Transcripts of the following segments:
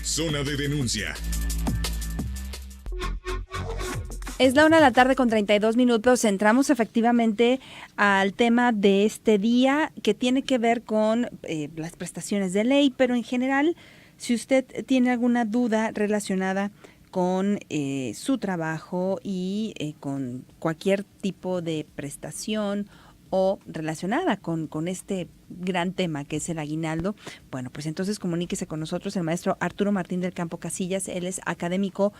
Zona de denuncia. Es la 1:32 p.m. Entramos efectivamente al tema de este día que tiene que ver con las prestaciones de ley, pero en general, si usted tiene alguna duda relacionada con su trabajo y con cualquier tipo de prestación o relacionada con este gran tema que es el aguinaldo, bueno, pues entonces comuníquese con nosotros el maestro Arturo Martín del Campo Casillas. Él es académico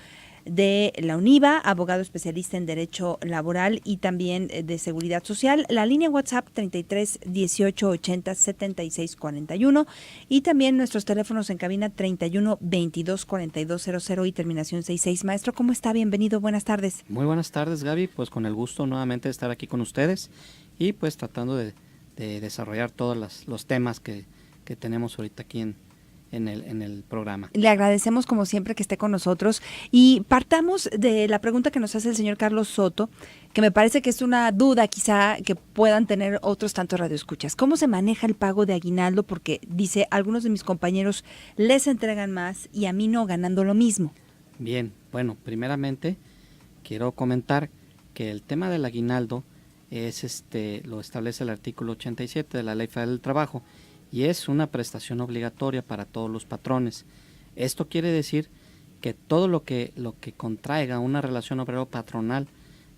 de la UNIVA, abogado especialista en Derecho Laboral y también de Seguridad Social. La línea WhatsApp 33 18 80 76 41 y también nuestros teléfonos en cabina 31 22 42 00 y terminación 66. Maestro, ¿cómo está? Bienvenido, buenas tardes. Muy buenas tardes, Gaby, pues con el gusto nuevamente de estar aquí con ustedes y pues tratando de desarrollar todos los temas que tenemos ahorita aquí en el programa. Le agradecemos como siempre que esté con nosotros y partamos de la pregunta que nos hace el señor Carlos Soto, que me parece que es una duda quizá que puedan tener otros tantos radioescuchas. ¿Cómo se maneja el pago de aguinaldo? Porque dice, algunos de mis compañeros les entregan más y a mí no, ganando lo mismo. Bien, bueno, primeramente quiero comentar que el tema del aguinaldo es lo establece el artículo 87 de la Ley Federal del Trabajo y es una prestación obligatoria para todos los patrones. Esto quiere decir que todo lo que contraiga una relación obrero-patronal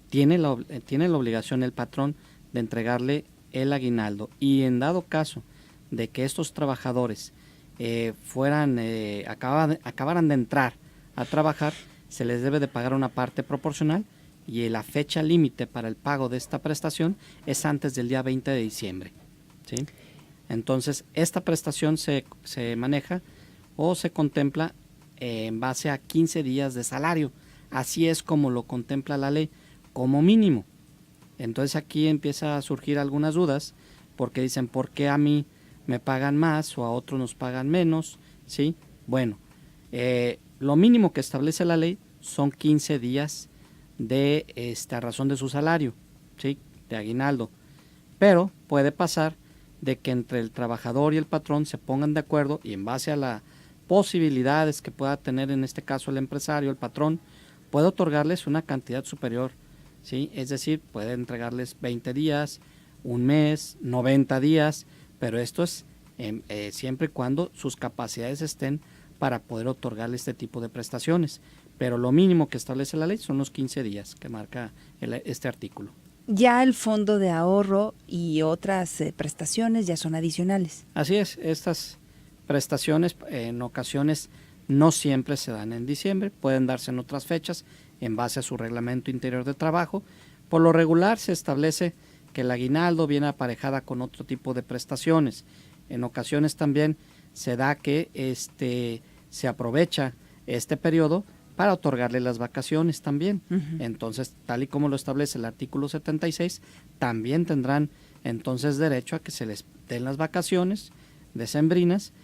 tiene la obligación el patrón de entregarle el aguinaldo, y en dado caso de que estos trabajadores acabaran de entrar a trabajar, se les debe de pagar una parte proporcional y la fecha límite para el pago de esta prestación es antes del día 20 de diciembre, ¿sí? Entonces, esta prestación se maneja o se contempla en base a 15 días de salario. Así es como lo contempla la ley, como mínimo. Entonces, aquí empieza a surgir algunas dudas, porque dicen, ¿por qué a mí me pagan más o a otros nos pagan menos? ¿Sí? Bueno, lo mínimo que establece la ley son 15 días de a razón de su salario, ¿sí? De aguinaldo. Pero puede pasar de que entre el trabajador y el patrón se pongan de acuerdo y en base a las posibilidades que pueda tener en este caso el empresario, el patrón, puede otorgarles una cantidad superior, ¿sí? Es decir, puede entregarles 20 días, un mes, 90 días, pero esto es siempre y cuando sus capacidades estén para poder otorgarle este tipo de prestaciones. Pero lo mínimo que establece la ley son los 15 días que marca este artículo. Ya el fondo de ahorro y otras prestaciones ya son adicionales. Así es, estas prestaciones en ocasiones no siempre se dan en diciembre, pueden darse en otras fechas en base a su reglamento interior de trabajo. Por lo regular se establece que el aguinaldo viene aparejada con otro tipo de prestaciones. En ocasiones también se da que se aprovecha este periodo para otorgarle las vacaciones también. Entonces, tal y como lo establece el artículo 76, también tendrán entonces derecho a que se les den las vacaciones decembrinas,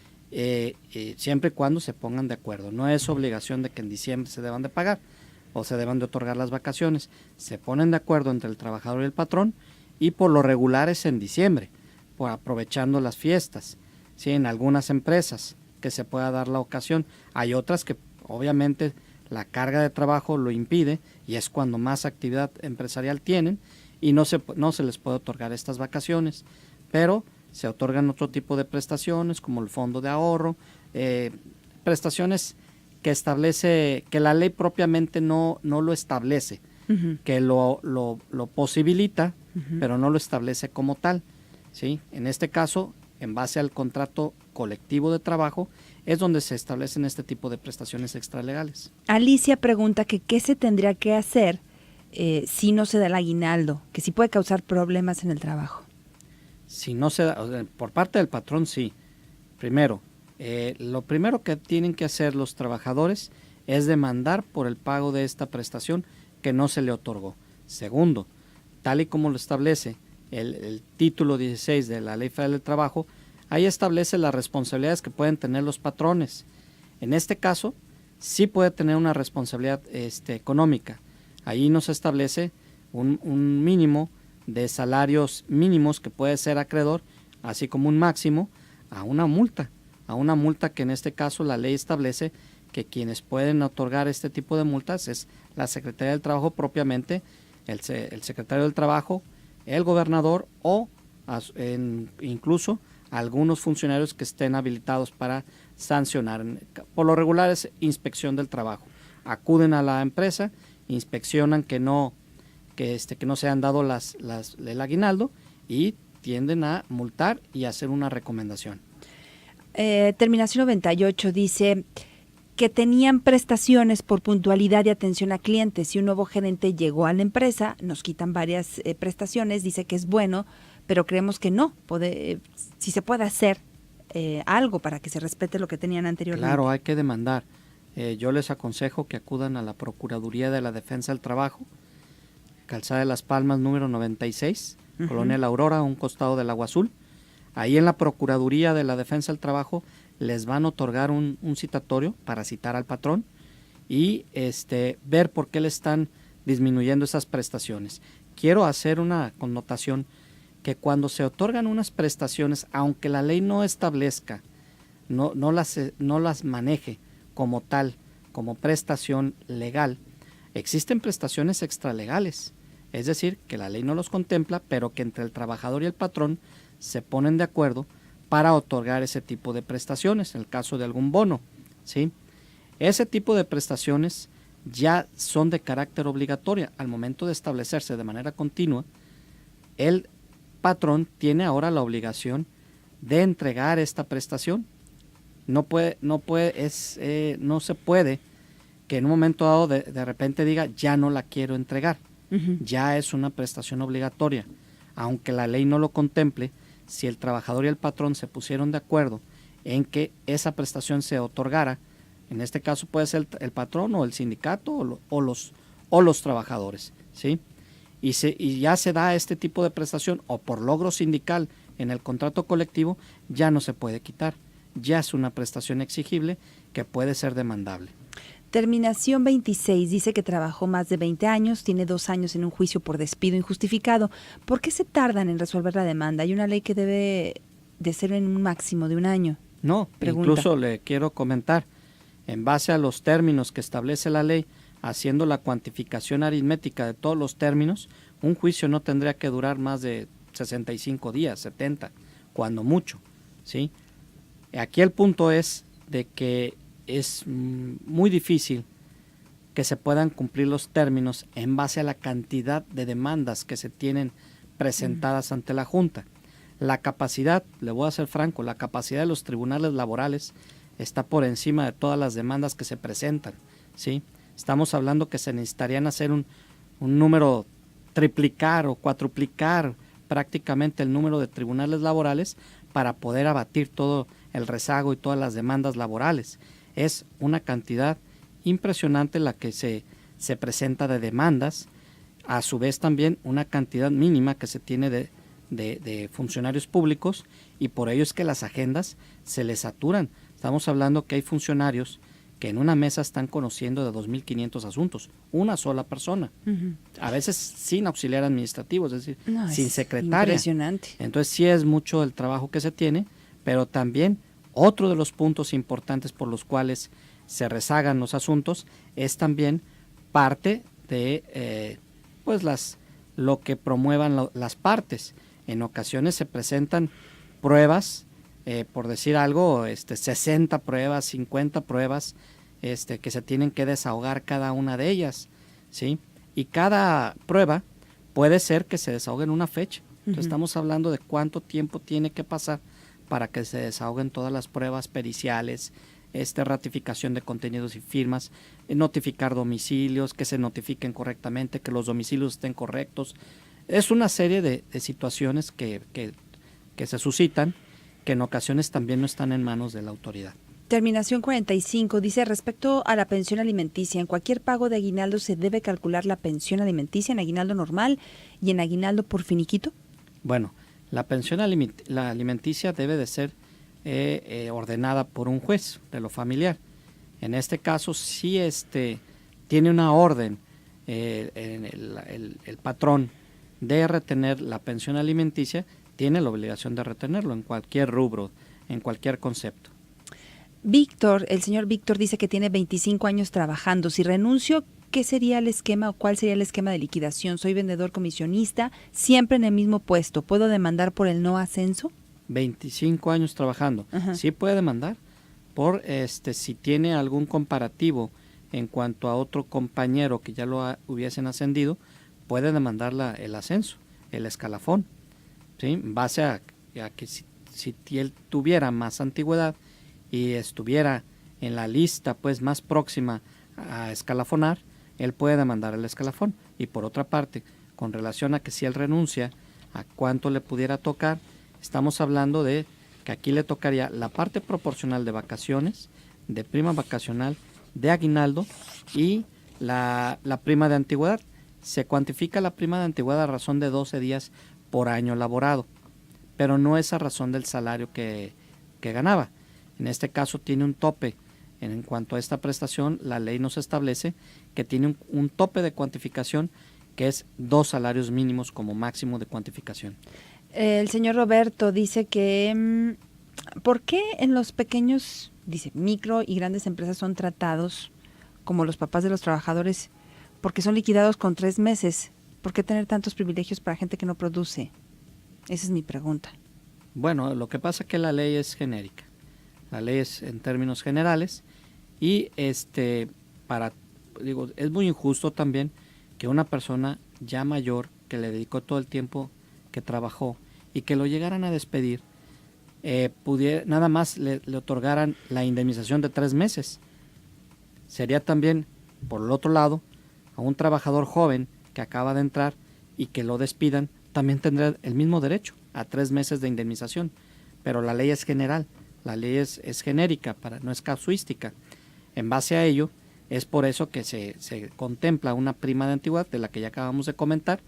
siempre y cuando se pongan de acuerdo. No es obligación de que en diciembre se deban de pagar o se deban de otorgar las vacaciones. Se ponen de acuerdo entre el trabajador y el patrón y por lo regular es en diciembre, aprovechando las fiestas, ¿sí? En algunas empresas que se pueda dar la ocasión. Hay otras que obviamente la carga de trabajo lo impide y es cuando más actividad empresarial tienen y no se les puede otorgar estas vacaciones, pero se otorgan otro tipo de prestaciones como el fondo de ahorro, prestaciones que establece, que la ley propiamente no lo establece, que lo posibilita, pero no lo establece como tal, ¿sí? En este caso, en base al contrato colectivo de trabajo, es donde se establecen este tipo de prestaciones extralegales. Alicia pregunta que qué se tendría que hacer si no se da el aguinaldo, que si puede causar problemas en el trabajo. Si no se da, por parte del patrón, sí. Primero, lo primero que tienen que hacer los trabajadores es demandar por el pago de esta prestación que no se le otorgó. Segundo, tal y como lo establece el título 16 de la Ley Federal del Trabajo, ahí establece las responsabilidades que pueden tener los patrones. En este caso, sí puede tener una responsabilidad económica. Ahí nos establece un mínimo de salarios mínimos que puede ser acreedor, así como un máximo a una multa a una multa que en este caso la ley establece que quienes pueden otorgar este tipo de multas es la Secretaría del Trabajo propiamente, el secretario del Trabajo, el gobernador o incluso algunos funcionarios que estén habilitados para sancionar. Por lo regular es inspección del trabajo. Acuden a la empresa, inspeccionan que no se han dado el aguinaldo y tienden a multar y hacer una recomendación. Terminación 98 dice que tenían prestaciones por puntualidad y atención a clientes. Si un nuevo gerente llegó a la empresa, nos quitan varias prestaciones, dice que es bueno, pero creemos que no. Si se puede hacer algo para que se respete lo que tenían anteriormente. Claro, hay que demandar. Yo les aconsejo que acudan a la Procuraduría de la Defensa del Trabajo, Calzada de las Palmas número 96, Colonia La Aurora, a un costado del Agua Azul. Ahí en la Procuraduría de la Defensa del Trabajo les van a otorgar un citatorio para citar al patrón y ver por qué le están disminuyendo esas prestaciones. Quiero hacer una connotación que cuando se otorgan unas prestaciones, aunque la ley no establezca, no las maneje como tal, como prestación legal, existen prestaciones extralegales, es decir, que la ley no los contempla, pero que entre el trabajador y el patrón se ponen de acuerdo para otorgar ese tipo de prestaciones, en el caso de algún bono, ¿sí? Ese tipo de prestaciones ya son de carácter obligatorio. Al momento de establecerse de manera continua, el patrón tiene ahora la obligación de entregar esta prestación. No se puede que en un momento dado de repente diga ya no la quiero entregar. Ya es una prestación obligatoria, aunque la ley no lo contemple. Si el trabajador y el patrón se pusieron de acuerdo en que esa prestación se otorgara, en este caso puede ser el patrón o el sindicato o los trabajadores, ¿sí? Y ya se da este tipo de prestación o por logro sindical en el contrato colectivo, ya no se puede quitar, ya es una prestación exigible que puede ser demandable. Terminación 26 dice que trabajó más de 20 años, tiene 2 años en un juicio por despido injustificado. ¿Por qué se tardan en resolver la demanda? Hay una ley que debe de ser en un máximo de 1 año. No, pregunta. Incluso le quiero comentar, en base a los términos que establece la ley, haciendo la cuantificación aritmética de todos los términos, un juicio no tendría que durar más de 65 días, 70, cuando mucho, ¿sí? Aquí el punto es de que es muy difícil que se puedan cumplir los términos en base a la cantidad de demandas que se tienen presentadas ante la Junta. La capacidad, le voy a ser franco, la capacidad de los tribunales laborales está por encima de todas las demandas que se presentan, ¿sí? Estamos hablando que se necesitarían hacer un número, triplicar o cuatruplicar prácticamente el número de tribunales laborales para poder abatir todo el rezago y todas las demandas laborales. Es una cantidad impresionante la que se presenta de demandas, a su vez también una cantidad mínima que se tiene de funcionarios públicos, y por ello es que las agendas se les saturan. Estamos hablando que hay funcionarios que en una mesa están conociendo de 2.500 asuntos, una sola persona, a veces sin auxiliar administrativo, es decir, sin secretaria. Impresionante. Entonces sí es mucho el trabajo que se tiene, pero también otro de los puntos importantes por los cuales se rezagan los asuntos es también parte de lo que promuevan las partes. En ocasiones se presentan pruebas, por decir algo, 60 pruebas, 50 pruebas, que se tienen que desahogar cada una de ellas, ¿sí? Y cada prueba puede ser que se desahogue en una fecha. Entonces estamos hablando de cuánto tiempo tiene que pasar para que se desahoguen todas las pruebas periciales, ratificación de contenidos y firmas, notificar domicilios, que se notifiquen correctamente, que los domicilios estén correctos. Es una serie de situaciones que se suscitan, que en ocasiones también no están en manos de la autoridad. Terminación 45 dice, respecto a la pensión alimenticia, en cualquier pago de aguinaldo se debe calcular la pensión alimenticia en aguinaldo normal y en aguinaldo por finiquito. Bueno, la pensión alimenticia debe de ser ordenada por un juez de lo familiar. En este caso, si tiene una orden el patrón de retener la pensión alimenticia, tiene la obligación de retenerlo en cualquier rubro, en cualquier concepto. Víctor, el señor Víctor dice que tiene 25 años trabajando. Si renuncio, ¿qué sería el esquema o cuál sería el esquema de liquidación? Soy vendedor comisionista, siempre en el mismo puesto. ¿Puedo demandar por el no ascenso? 25 años trabajando. Ajá. Sí puede demandar por si tiene algún comparativo en cuanto a otro compañero que ya hubiesen ascendido, puede demandar el ascenso, el escalafón, ¿sí? En base a que si él tuviera más antigüedad y estuviera en la lista pues más próxima a escalafonar, él puede demandar el escalafón. Y por otra parte, con relación a que si él renuncia, a cuánto le pudiera tocar, estamos hablando de que aquí le tocaría la parte proporcional de vacaciones, de prima vacacional, de aguinaldo y la prima de antigüedad. Se cuantifica la prima de antigüedad a razón de 12 días por año laborado, pero no es a razón del salario que ganaba. En este caso tiene un tope. En cuanto a esta prestación, la ley nos establece que tiene un tope de cuantificación que es 2 salarios mínimos como máximo de cuantificación. El señor Roberto dice que ¿por qué en los pequeños, dice, micro y grandes empresas son tratados como los papás de los trabajadores porque son liquidados con 3 meses? ¿Por qué tener tantos privilegios para gente que no produce? Esa es mi pregunta. Bueno, lo que pasa es que la ley es genérica. La ley es en términos generales y es muy injusto también que una persona ya mayor que le dedicó todo el tiempo que trabajó y que lo llegaran a despedir, nada más le otorgaran la indemnización de 3 meses. Sería también, por el otro lado, a un trabajador joven que acaba de entrar y que lo despidan, también tendrá el mismo derecho a 3 meses de indemnización. Pero la ley es general, la ley es genérica, no es casuística. En base a ello, es por eso que se contempla una prima de antigüedad, de la que ya acabamos de comentar,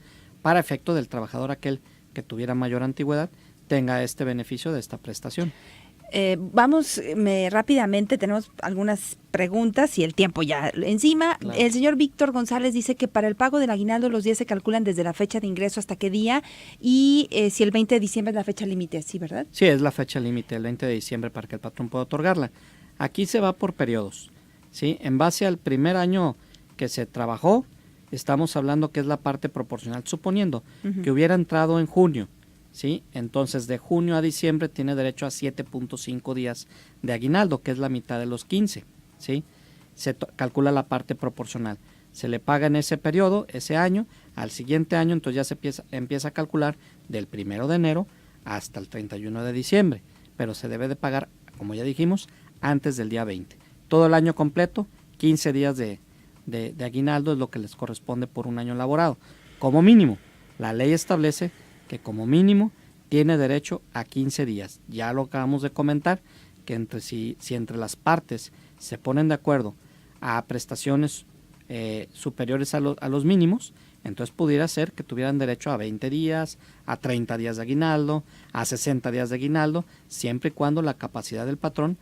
para efecto del trabajador aquel que tuviera mayor antigüedad, tenga este beneficio de esta prestación. Vamos rápidamente, tenemos algunas preguntas y el tiempo ya encima. Claro. El señor Víctor González dice que para el pago del aguinaldo los días se calculan desde la fecha de ingreso hasta qué día y si el 20 de diciembre es la fecha límite, ¿sí, verdad? Sí, es la fecha límite, el 20 de diciembre, para que el patrón pueda otorgarla. Aquí se va por periodos, ¿sí? En base al primer año que se trabajó, estamos hablando que es la parte proporcional, suponiendo que hubiera entrado en junio, ¿sí? Entonces de junio a diciembre tiene derecho a 7.5 días de aguinaldo, que es la mitad de los 15, ¿sí? Se calcula la parte proporcional. Se le paga en ese periodo, ese año, al siguiente año, entonces ya se empieza a calcular del 1 de enero hasta el 31 de diciembre, pero se debe de pagar, como ya dijimos, antes del día 20. Todo el año completo, 15 días de aguinaldo es lo que les corresponde por un año laborado. Como mínimo, la ley establece que como mínimo tiene derecho a 15 días. Ya lo acabamos de comentar, que si entre las partes se ponen de acuerdo a prestaciones superiores a los mínimos, entonces pudiera ser que tuvieran derecho a 20 días, a 30 días de aguinaldo, a 60 días de aguinaldo, siempre y cuando la capacidad del patrón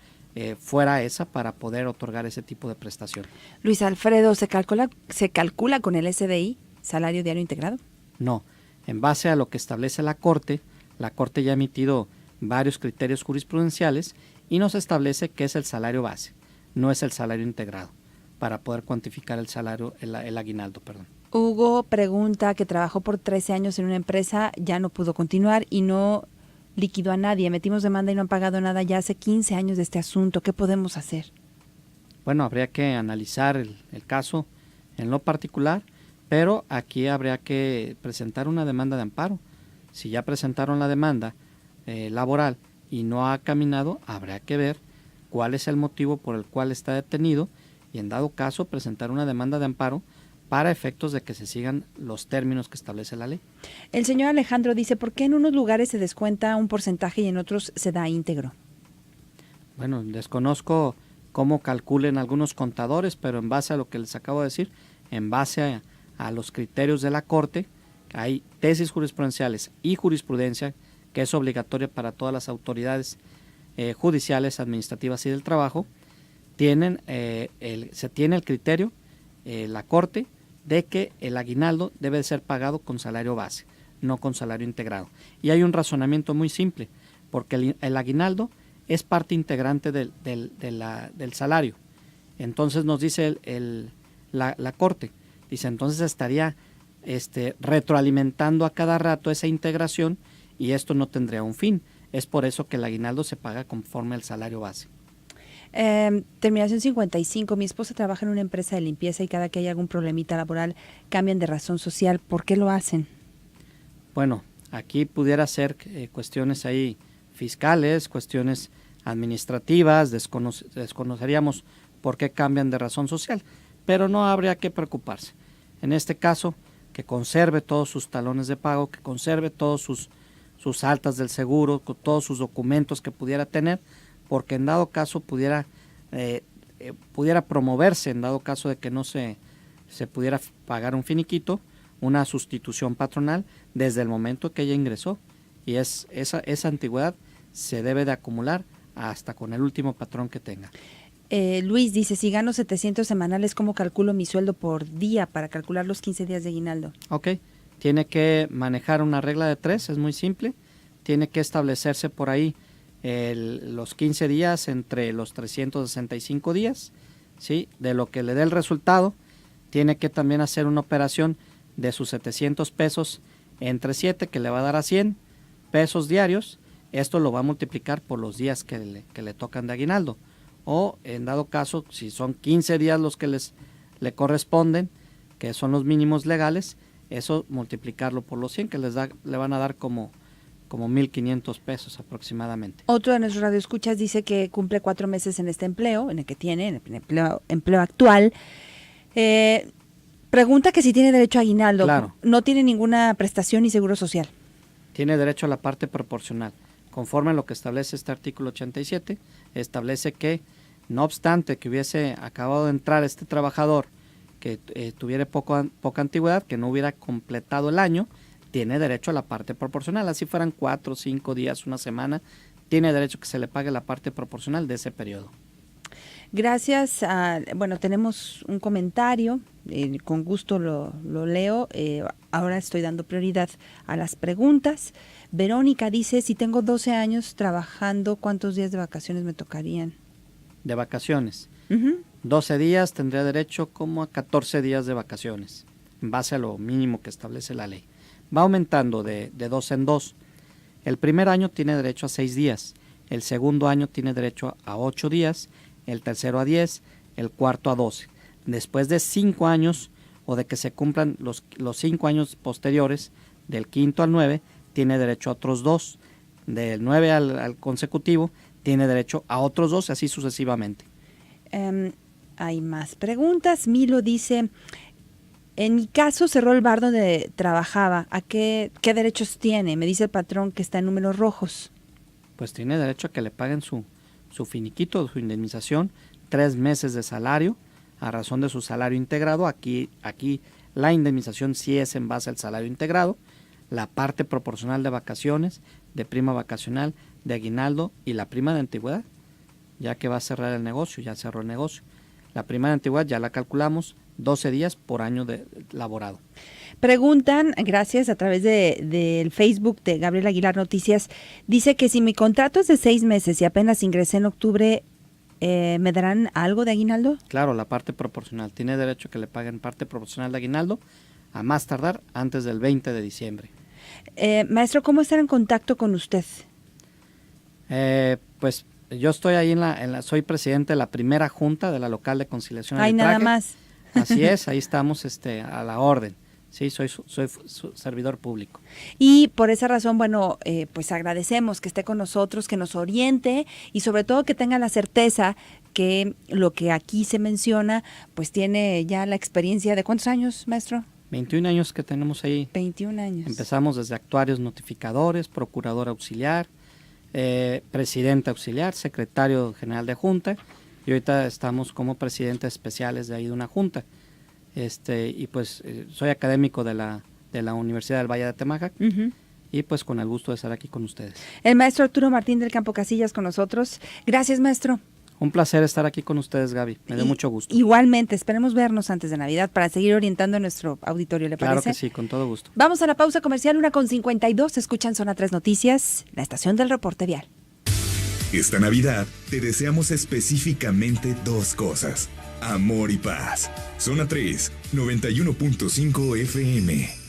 fuera esa para poder otorgar ese tipo de prestación. Luis Alfredo, ¿se calcula con el SDI, salario diario integrado? No, en base a lo que establece la Corte ya ha emitido varios criterios jurisprudenciales y nos establece que es el salario base, no es el salario integrado, para poder cuantificar el salario, el aguinaldo, perdón. Hugo pregunta que trabajó por 13 años en una empresa, ya no pudo continuar y no liquidó a nadie. Metimos demanda y no han pagado nada ya hace 15 años de este asunto. ¿Qué podemos hacer? Bueno, habría que analizar el caso en lo particular, pero aquí habría que presentar una demanda de amparo. Si ya presentaron la demanda laboral y no ha caminado, habrá que ver cuál es el motivo por el cual está detenido y en dado caso presentar una demanda de amparo para efectos de que se sigan los términos que establece la ley. El señor Alejandro dice, ¿por qué en unos lugares se descuenta un porcentaje y en otros se da íntegro? Bueno, desconozco cómo calculen algunos contadores, pero en base a lo que les acabo de decir, en base a los criterios de la Corte, hay tesis jurisprudenciales y jurisprudencia que es obligatoria para todas las autoridades judiciales, administrativas y del trabajo. Se tiene el criterio, la Corte, de que el aguinaldo debe de ser pagado con salario base, no con salario integrado. Y hay un razonamiento muy simple, porque el aguinaldo es parte integrante del salario. Entonces nos dice la Corte, dice, entonces estaría retroalimentando a cada rato esa integración y esto no tendría un fin. Es por eso que el aguinaldo se paga conforme al salario base. Terminación 55. Mi esposa trabaja en una empresa de limpieza y cada que hay algún problemita laboral cambian de razón social. ¿Por qué lo hacen? Bueno, aquí pudiera ser cuestiones ahí fiscales, cuestiones administrativas, desconoceríamos por qué cambian de razón social, pero no habría que preocuparse. En este caso, que conserve todos sus talones de pago, que conserve todos sus altas del seguro, con todos sus documentos que pudiera tener, porque en dado caso pudiera promoverse, en dado caso de que no se pudiera pagar un finiquito, una sustitución patronal desde el momento que ella ingresó, y esa antigüedad se debe de acumular hasta con el último patrón que tenga. Luis dice, si gano 700 semanales, ¿cómo calculo mi sueldo por día para calcular los 15 días de aguinaldo? Ok, tiene que manejar una regla de 3, es muy simple, tiene que establecerse por ahí los 15 días entre los 365 días, ¿sí? De lo que le dé el resultado, tiene que también hacer una operación de sus 700 pesos entre 7, que le va a dar a 100 pesos diarios. Esto lo va a multiplicar por los días que le tocan de aguinaldo. O en dado caso, si son 15 días los que le corresponden, que son los mínimos legales, eso multiplicarlo por los 100, que le van a dar como 1,500 pesos aproximadamente. Otro de nuestros radioescuchas dice que cumple 4 meses en este empleo, en el que tiene, en el empleo actual. Pregunta que si tiene derecho a aguinaldo. Claro. No tiene ninguna prestación ni seguro social. Tiene derecho a la parte proporcional. Conforme a lo que establece este artículo 87, establece que, no obstante que hubiese acabado de entrar este trabajador que tuviera poca antigüedad, que no hubiera completado el año, tiene derecho a la parte proporcional. Así fueran 4, 5 días, una semana, tiene derecho que se le pague la parte proporcional de ese periodo. Gracias. Bueno, tenemos un comentario, con gusto lo leo. Ahora estoy dando prioridad a las preguntas. Verónica dice, si tengo 12 años trabajando, ¿cuántos días de vacaciones me tocarían? De vacaciones. Uh-huh. 12 días tendría derecho como a 14 días de vacaciones, en base a lo mínimo que establece la ley. Va aumentando de 2 en 2. El primer año tiene derecho a 6 días, el segundo año tiene derecho a 8 días, el tercero a 10, el cuarto a 12. Después de 5 años o de que se cumplan los 5 años posteriores, del quinto al 9, tiene derecho a otros 2. Del 9 al consecutivo, tiene derecho a otros 2, así sucesivamente. Hay más preguntas. Milo dice, en mi caso cerró el bar donde trabajaba. ¿A qué derechos tiene? Me dice el patrón que está en números rojos. Pues tiene derecho a que le paguen su finiquito, su indemnización, 3 meses de salario, a razón de su salario integrado. Aquí la indemnización sí es en base al salario integrado, la parte proporcional de vacaciones, de prima vacacional, de aguinaldo y la prima de antigüedad, ya que va a cerrar el negocio, ya cerró el negocio. La prima de antigüedad ya la calculamos, 12 días por año laborado. Preguntan, gracias, a través del Facebook de Gabriel Aguilar Noticias, dice que si mi contrato es de 6 meses y apenas ingresé en octubre, ¿me darán algo de aguinaldo? Claro, la parte proporcional. Tiene derecho a que le paguen parte proporcional de aguinaldo, a más tardar antes del 20 de diciembre. Maestro, ¿cómo estar en contacto con usted? Pues yo estoy ahí soy presidente de la primera junta de la local de conciliación. Ay, nada más. Así es, ahí estamos a la orden. Sí, soy su servidor público. Y por esa razón, bueno, pues agradecemos que esté con nosotros, que nos oriente y sobre todo que tenga la certeza que lo que aquí se menciona, pues tiene ya la experiencia de ¿cuántos años, maestro? 21 años que tenemos ahí. 21 años. Empezamos desde actuarios notificadores, procurador auxiliar, presidente auxiliar, secretario general de junta, y ahorita estamos como presidentes especiales de ahí de una junta. Y pues soy académico de la Universidad del Valle de Atemajac, uh-huh. Y pues con el gusto de estar aquí con ustedes. El maestro Arturo Martín del Campo Casillas con nosotros. Gracias, maestro. Un placer estar aquí con ustedes, Gaby. Me dio mucho gusto. Igualmente, esperemos vernos antes de Navidad para seguir orientando a nuestro auditorio, ¿le parece? Claro que sí, con todo gusto. Vamos a la pausa comercial, 1:52. Escuchan Zona 3 Noticias, la estación del reporte vial. Esta Navidad te deseamos específicamente 2 cosas: amor y paz. Zona 3, 91.5 FM.